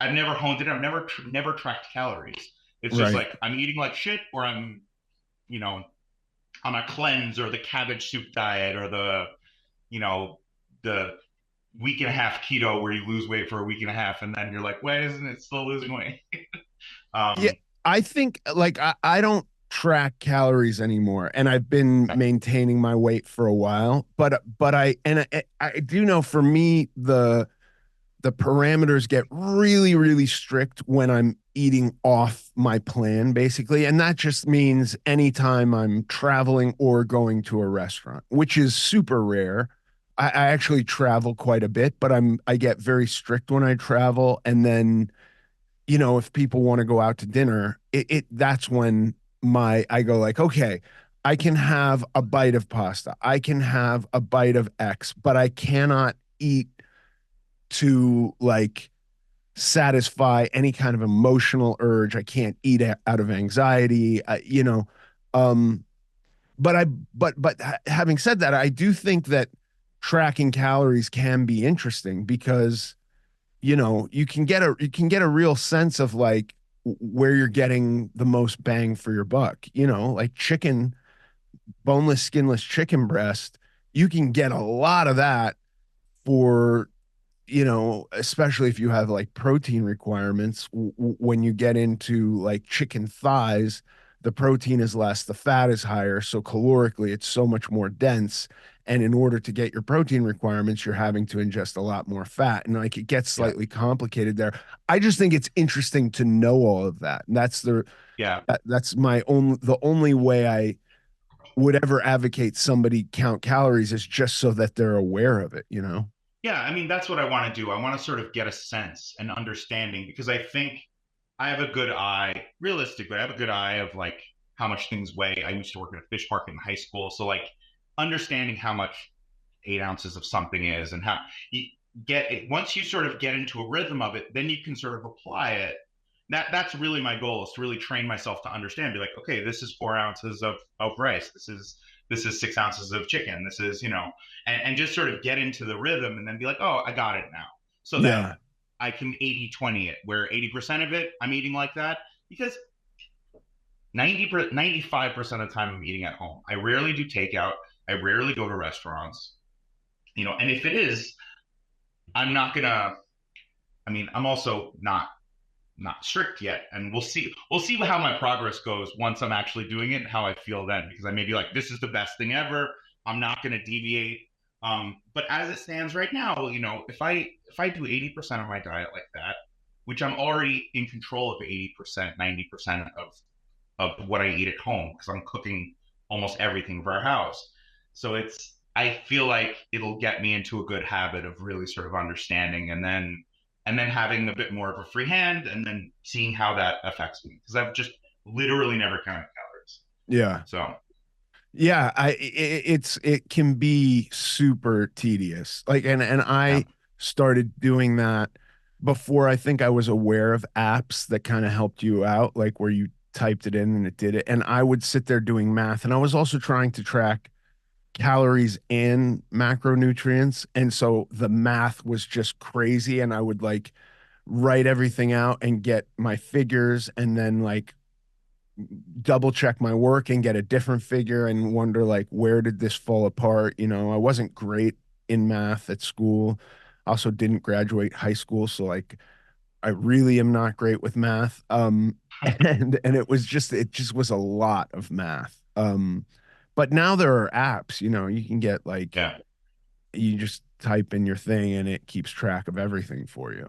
I've never honed it. I've never tracked calories. It's just Right. like I'm eating like shit, or I'm, you know, on a cleanse, or the cabbage soup diet, or you know, the week and a half keto where you lose weight for a week and a half, and then you're like, why isn't it still losing weight? Yeah, um, I think like I don't track calories anymore, and I've been maintaining my weight for a while. But I do know for me the parameters get really really strict when I'm eating off my plan, basically, and that just means anytime I'm traveling or going to a restaurant, which is super rare. I actually travel quite a bit, but I get very strict when I travel, and then if people want to go out to dinner, it that's when my I go like, okay, I can have a bite of pasta. I can have a bite of X, but I cannot eat to like satisfy any kind of emotional urge. I can't eat out of anxiety. Um, but I but having said that, I do think that tracking calories can be interesting because you can get a real sense of like where you're getting the most bang for your buck. Like chicken, boneless skinless chicken breast, you can get a lot of that for, especially if you have like protein requirements. When you get into like chicken thighs, the protein is less, the fat is higher. So calorically, it's so much more dense. And in order to get your protein requirements, you're having to ingest a lot more fat. And like it gets yeah, slightly complicated there. I just think it's interesting to know all of that. And yeah, that's the only way I would ever advocate somebody count calories is just so that they're aware of it. yeah. I mean, that's what I want to do. I want to sort of get a sense and understanding, because I think I have a good eye, realistically, I have a good eye of like how much things weigh. I used to work at a fish market in high school. So like understanding how much 8 ounces of something is, and how you get it, once you sort of get into a rhythm of it, then you can sort of apply it. That's really my goal, is to really train myself to understand, be like, okay, this is 4 ounces of rice. This is 6 ounces of chicken. This is, and just sort of get into the rhythm, and then be like, oh, I got it now. So then Yeah. I can 80/20 it, where 80% of it I'm eating like that, because 95% of the time I'm eating at home. I rarely do takeout. I rarely go to restaurants, and if it is, I'm not gonna, I mean, I'm also not strict yet, and we'll see how my progress goes once I'm actually doing it, and how I feel then, because I may be like, this is the best thing ever, I'm not going to deviate. But as it stands right now, if I do 80% of my diet like that, which I'm already in control of 80%, 90% of what I eat at home, because I'm cooking almost everything for our house. So I feel like it'll get me into a good habit of really sort of understanding, and then having a bit more of a free hand, and then seeing how that affects me, because I've just literally never counted calories. Yeah. So Yeah, it can be super tedious. Like and yeah, I started doing that before I think I was aware of apps that kind of helped you out, like where you typed it in and it did it. And I would sit there doing math, and I was also trying to track calories and macronutrients. And so the math was just crazy, and I would like write everything out and get my figures, and then like double check my work and get a different figure and wonder like where did this fall apart. I wasn't great in math at school. Also didn't graduate high school, so like I really am not great with math. And it just was a lot of math. But now there are apps, you can get like yeah. you just type in your thing and it keeps track of everything for you.